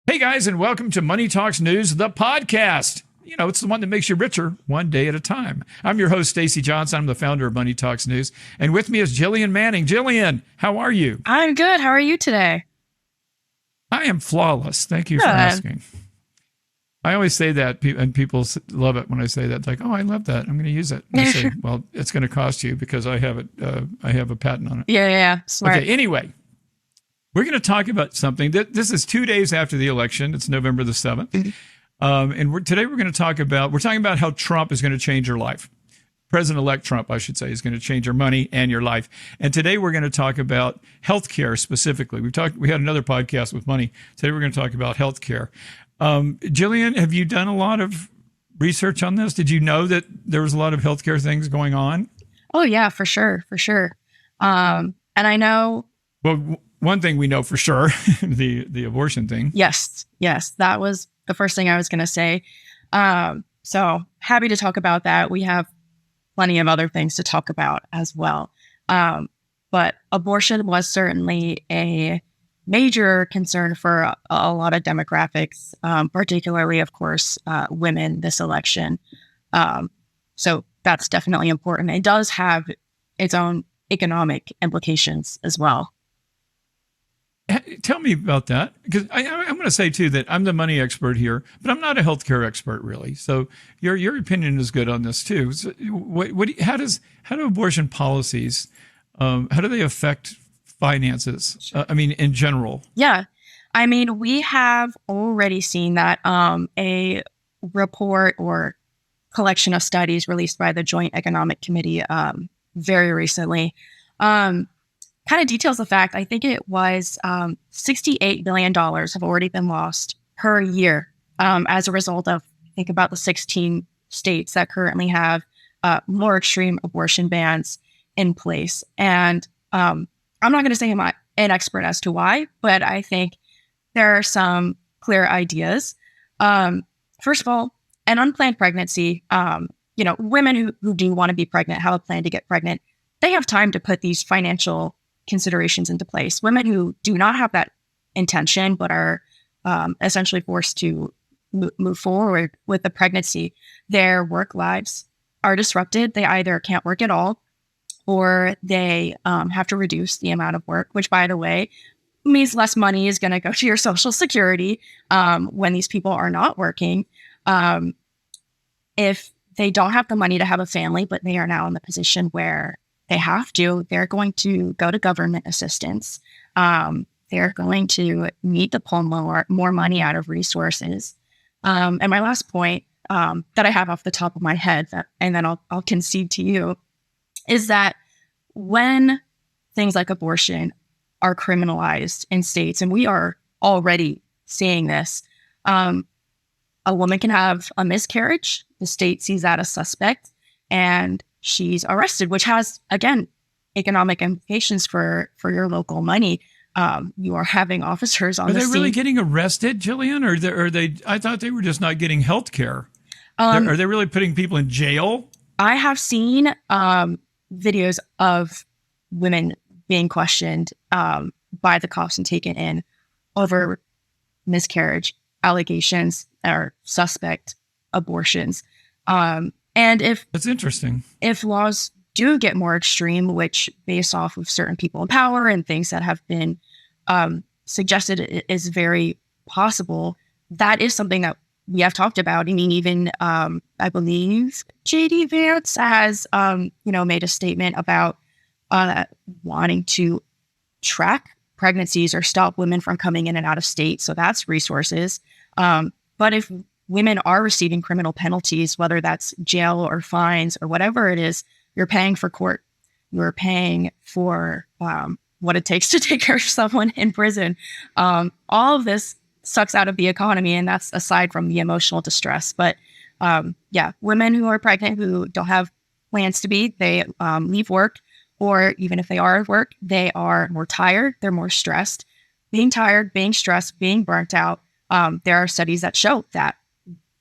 Hey guys, and welcome to Money Talks News, the podcast. You know, it's the one that makes you richer one day at a time. I'm your host, Stacey Johnson. I'm the founder of Money Talks News. And with me is Jillian Manning. Jillian, how are you? I'm good. How are you today? I am flawless. Thank you for Good. asking. I always say that, and people love it when I say that. It's like, oh, I love that. I'm going to use it. And I say, well, it's going to cost you because I have it. I have a patent on it. Yeah. Smart. Okay, anyway. We're going to talk about something that this is 2 days after the election. It's November the 7th. Today we're talking about how Trump is going to change your life. President-elect Trump, I should say, is going to change your money and your life. And today we're going to talk about healthcare specifically. We had another podcast with money. Today we're going to talk about healthcare. Jillian, have you done a lot of research on this? Did you know that there was a lot of healthcare things going on? Oh yeah, for sure. And I know. Well, one thing we know for sure, the abortion thing. Yes. That was the first thing I was going to say. So happy to talk about that. We have plenty of other things to talk about as well. But abortion was certainly a major concern for a lot of demographics, particularly, of course, women this election. So that's definitely important. It does have its own economic implications as well. Tell me about that, because I'm going to say too that I'm the money expert here, but I'm not a healthcare expert really. So your opinion is good on this too. So how do abortion policies, how do they affect finances? Sure. In general. Yeah, we have already seen that a report or collection of studies released by the Joint Economic Committee very recently. Kind of details the fact, I think it was $68 billion have already been lost per year as a result of, think about the 16 states that currently have more extreme abortion bans in place. And I'm not going to say I'm an expert as to why, but I think there are some clear ideas. First of all, an unplanned pregnancy, women who do want to be pregnant, have a plan to get pregnant, they have time to put these financial considerations into place. Women who do not have that intention but are essentially forced to move forward with the pregnancy, their work lives are disrupted. They either can't work at all or they have to reduce the amount of work, which, by the way, means less money is going to go to your Social Security when these people are not working. If they don't have the money to have a family, but they are now in the position where they have to, they're going to go to government assistance. They're going to need to pull more money out of resources. And my last point that I have off the top of my head, and then I'll concede to you, is that when things like abortion are criminalized in states, and we are already seeing this, a woman can have a miscarriage. The state sees that as suspect, and she's arrested, which has, again, economic implications for your local money. You are having officers on the scene. Are they really getting arrested, Jillian? Or are they? I thought they were just not getting health care. Are they really putting people in jail? I have seen videos of women being questioned by the cops and taken in over miscarriage allegations or suspect abortions. And that's interesting. If laws do get more extreme, which based off of certain people in power and things that have been suggested is very possible, that is something that we have talked about. Even I believe J.D. Vance has made a statement about wanting to track pregnancies or stop women from coming in and out of state. So that's resources. But if women are receiving criminal penalties, whether that's jail or fines or whatever it is, you're paying for court. You're paying for what it takes to take care of someone in prison. All of this sucks out of the economy, and that's aside from the emotional distress. But women who are pregnant who don't have plans to be, they leave work, or even if they are at work, they are more tired, they're more stressed. Being tired, being stressed, being burnt out, there are studies that show that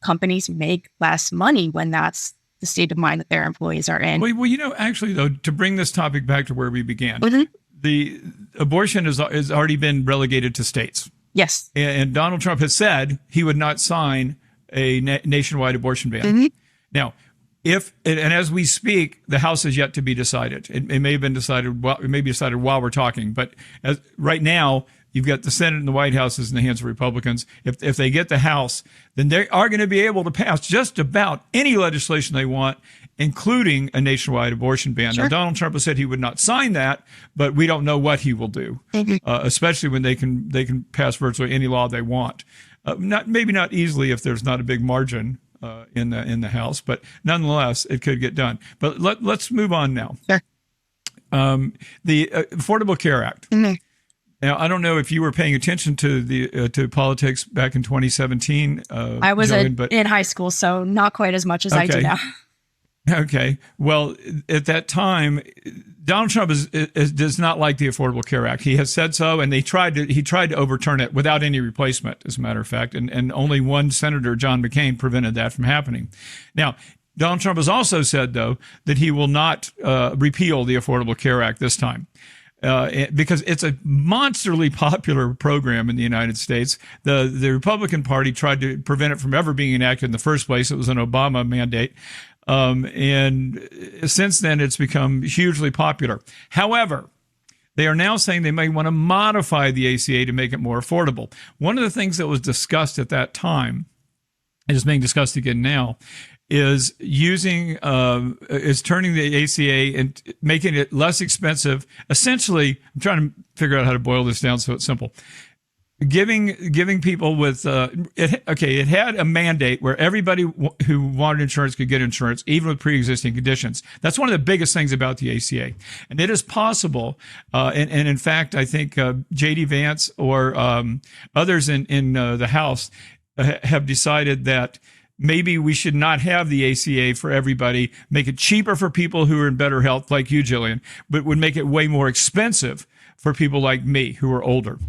companies make less money when that's the state of mind that their employees are in. Well, actually, though, to bring this topic back to where we began, Mm-hmm. the abortion has already been relegated to states. Yes. And Donald Trump has said he would not sign a nationwide abortion ban. Mm-hmm. Now, and as we speak, the House is yet to be decided. It may have been decided. Well, it may be decided while we're talking. But right now, you've got the Senate and the White House is in the hands of Republicans. If they get the House, then they are going to be able to pass just about any legislation they want, including a nationwide abortion ban. Sure. Now, Donald Trump has said he would not sign that, but we don't know what he will do, especially when they can pass virtually any law they want. Maybe not easily if there's not a big margin in the House, but nonetheless, it could get done. But let's move on now. Sure. The Affordable Care Act. Mm-hmm. Now, I don't know if you were paying attention to the to politics back in 2017. I was in high school, so not quite as much as I do now. Okay. Well, at that time, Donald Trump does not like the Affordable Care Act. He has said so, and he tried to overturn it without any replacement, as a matter of fact, and only one senator, John McCain, prevented that from happening. Now, Donald Trump has also said, though, that he will not repeal the Affordable Care Act this time. Because it's a monsterly popular program in the United States. The Republican Party tried to prevent it from ever being enacted in the first place. It was an Obama mandate. And since then, it's become hugely popular. However, they are now saying they may want to modify the ACA to make it more affordable. One of the things that was discussed at that time, and is being discussed again now, is turning the ACA and making it less expensive. Essentially, I'm trying to figure out how to boil this down so it's simple. Giving people with it had a mandate where everybody who wanted insurance could get insurance, even with pre-existing conditions. That's one of the biggest things about the ACA, and it is possible. And in fact, I think J.D. Vance or others in the House have decided that maybe we should not have the ACA for everybody, make it cheaper for people who are in better health, like you, Jillian, but would make it way more expensive for people like me who are older.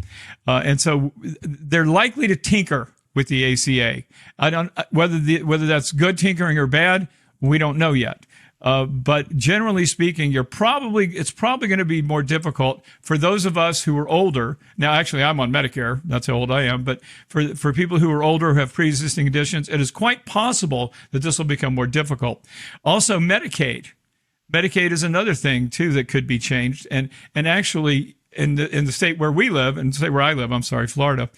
And so they're likely to tinker with the ACA. Whether that's good tinkering or bad, we don't know yet. But generally speaking, it's probably going to be more difficult for those of us who are older. Now, actually, I'm on Medicare. That's how old I am. But for people who are older, who have pre-existing conditions, it is quite possible that this will become more difficult. Also, Medicaid. Medicaid is another thing too that could be changed. And actually, in the state where we live, and the state where I live, Florida,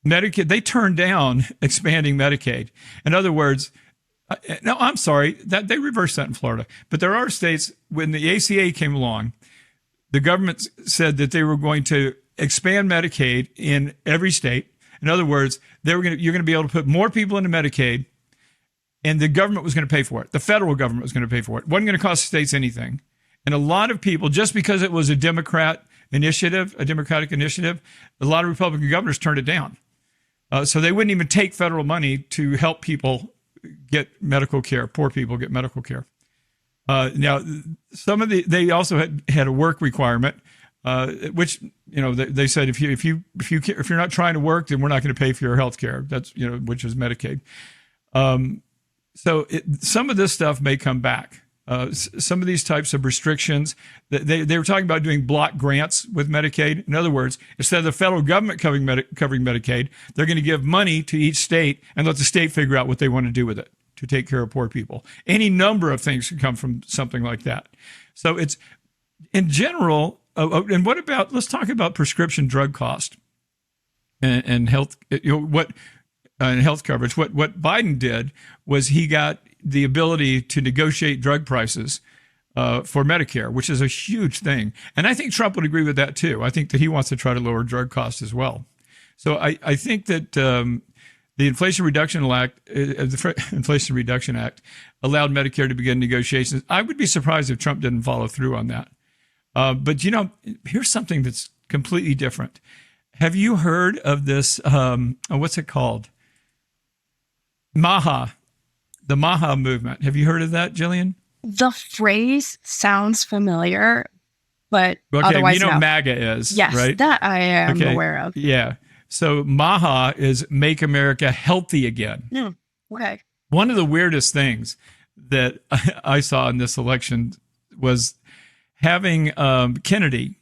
Medicaid, they turned down expanding Medicaid. In other words, no, I'm sorry, that they reversed that in Florida. But there are states, when the ACA came along, the government said that they were going to expand Medicaid in every state. In other words, you're going to be able to put more people into Medicaid, and the government was going to pay for it. The federal government was going to pay for it. It wasn't going to cost the states anything. And a lot of people, just because it was a Democratic initiative, a lot of Republican governors turned it down. So they wouldn't even take federal money to help people get medical care. Poor people get medical care. Now, they also had a work requirement, which they said if you're not trying to work, then we're not going to pay for your health care. That's which is Medicaid. So some of this stuff may come back. Some of these types of restrictions, they were talking about doing block grants with Medicaid. In other words, instead of the federal government covering Medicaid, they're going to give money to each state and let the state figure out what they want to do with it to take care of poor people. Any number of things can come from something like that. So it's, in general, and let's talk about prescription drug cost and health, and health coverage. What Biden did was he got the ability to negotiate drug prices for Medicare, which is a huge thing. And I think Trump would agree with that too. I think that he wants to try to lower drug costs as well. So I think that the Inflation Reduction Act allowed Medicare to begin negotiations. I would be surprised if Trump didn't follow through on that. But here's something that's completely different. Have you heard of this? What's it called? MAHA. The MAHA movement. Have you heard of that, Jillian? The phrase sounds familiar, but otherwise, no. MAGA is, yes, right? That I am aware of. Yeah. So MAHA is Make America Healthy Again. Okay. One of the weirdest things that I saw in this election was having Kennedy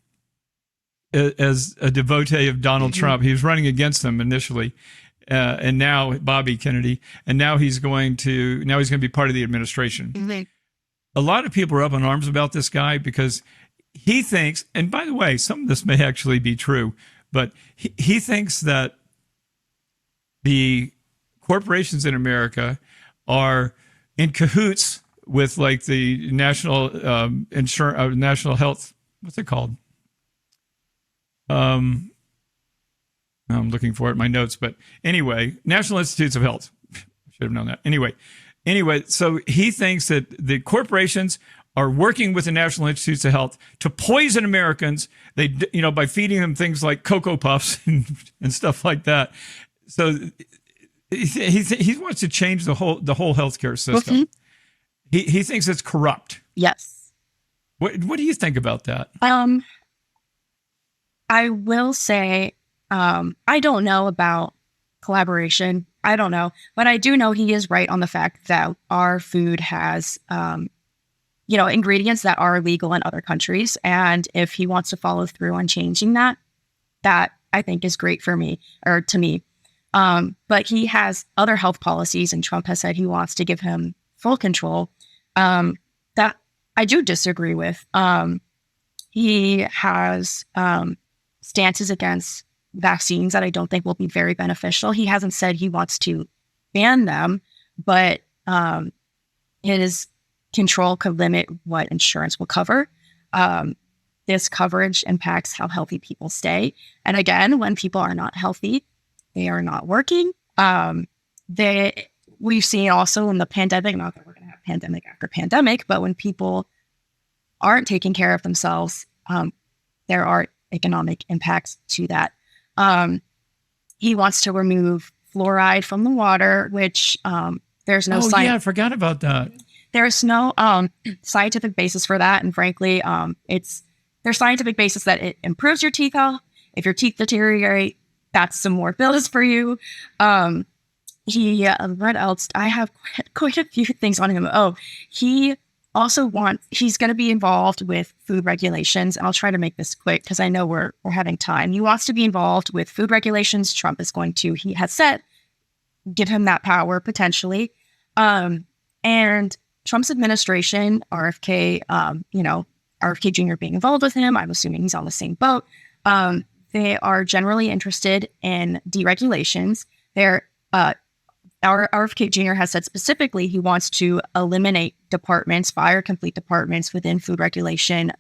as a devotee of Donald Trump. He was running against him initially, and now Bobby Kennedy, and now he's going to be part of the administration. A lot of people are up in arms about this guy because he thinks, and by the way, some of this may actually be true, but he thinks that the corporations in America are in cahoots with like the national national health. What's it called? I'm looking for it in my notes, but anyway, National Institutes of Health. Should have known that. Anyway, so he thinks that the corporations are working with the National Institutes of Health to poison Americans. They, by feeding them things like Cocoa Puffs and stuff like that. So he wants to change the whole healthcare system. He thinks it's corrupt. Yes. What do you think about that? I will say, I don't know about collaboration. I don't know, but I do know he is right on the fact that our food has, ingredients that are illegal in other countries. And if he wants to follow through on changing that I think is great for me or to me. But he has other health policies, and Trump has said he wants to give him full control. That I do disagree with. He has stances against vaccines that I don't think will be very beneficial. He hasn't said he wants to ban them, but his control could limit what insurance will cover. This coverage impacts how healthy people stay. And again, when people are not healthy, they are not working. We've seen also in the pandemic, not that we're going to have pandemic after pandemic, but when people aren't taking care of themselves, there are economic impacts to that. He wants to remove fluoride from the water, which there's no science. Yeah, I forgot about that. There's no scientific basis for that. And frankly, there's scientific basis that it improves your teeth health. If your teeth deteriorate, that's some more bills for you. What else? I have quite a few things on him. He also he's going to be involved with food regulations. And I'll try to make this quick because I know we're having time. He wants to be involved with food regulations. Trump is going to, he has said, give him that power potentially. And Trump's administration, RFK, RFK Jr. being involved with him, I'm assuming he's on the same boat. They are generally interested in deregulations. Our RFK Jr. has said specifically he wants to eliminate departments, fire complete departments within food regulation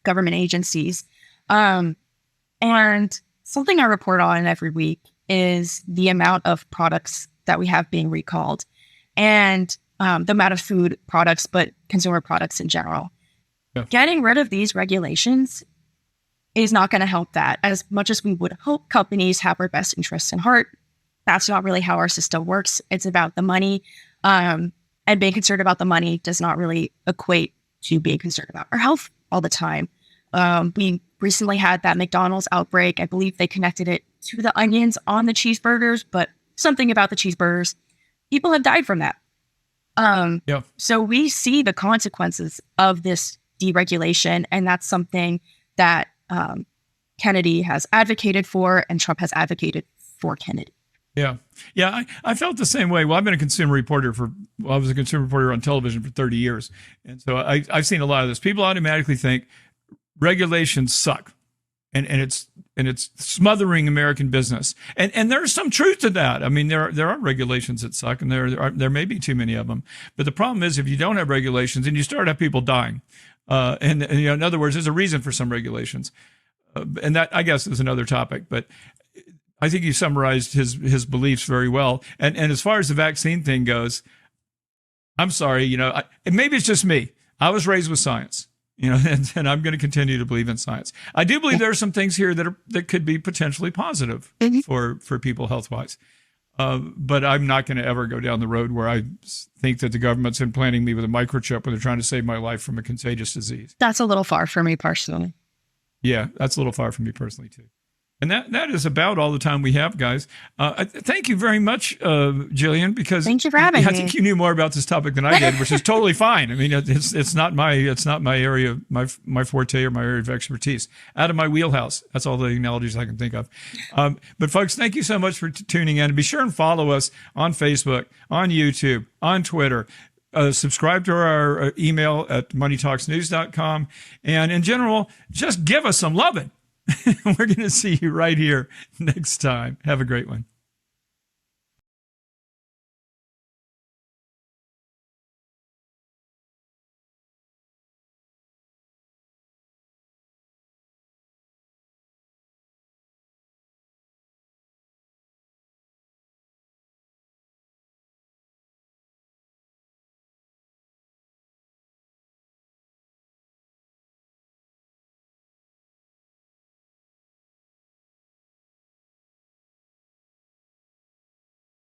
government agencies. And something I report on every week is the amount of products that we have being recalled and the amount of food products, but consumer products in general. Yeah. Getting rid of these regulations is not going to help that. As much as we would hope companies have our best interests in heart, that's not really how our system works. It's about the money. And being concerned about the money does not really equate to being concerned about our health all the time. We recently had that McDonald's outbreak. I believe they connected it to the onions on the cheeseburgers, but something about the cheeseburgers. People have died from that. So we see the consequences of this deregulation, and that's something that Kennedy has advocated for, and Trump has advocated for Kennedy. Yeah. I felt the same way. Well, I've been a consumer reporter I was a consumer reporter on television for 30 years. And so I've seen a lot of this. People automatically think regulations suck and it's smothering American business. And there's some truth to that. I mean, there are regulations that suck, and there may be too many of them. But the problem is if you don't have regulations and you start to have people dying, and in other words, there's a reason for some regulations. And that, I guess, is another topic. But I think you summarized his beliefs very well. And as far as the vaccine thing goes, I'm sorry, maybe it's just me. I was raised with science, and I'm going to continue to believe in science. I do believe there are some things here that could be potentially positive for people health-wise. But I'm not going to ever go down the road where I think that the government's implanting me with a microchip when they're trying to save my life from a contagious disease. That's a little far for me personally. Yeah, that's a little far from me personally too. And that is about all the time we have, guys. Thank you very much, Jillian, because Thank you for having I me. think you knew more about this topic than I did, which is totally fine. I mean, it's not my area, my forte or my area of expertise. Out of my wheelhouse. That's all the analogies I can think of. But folks, thank you so much for tuning in. Be sure and follow us on Facebook, on YouTube, on Twitter. Subscribe to our email at moneytalksnews.com. And in general, just give us some loving. We're going to see you right here next time. Have a great one.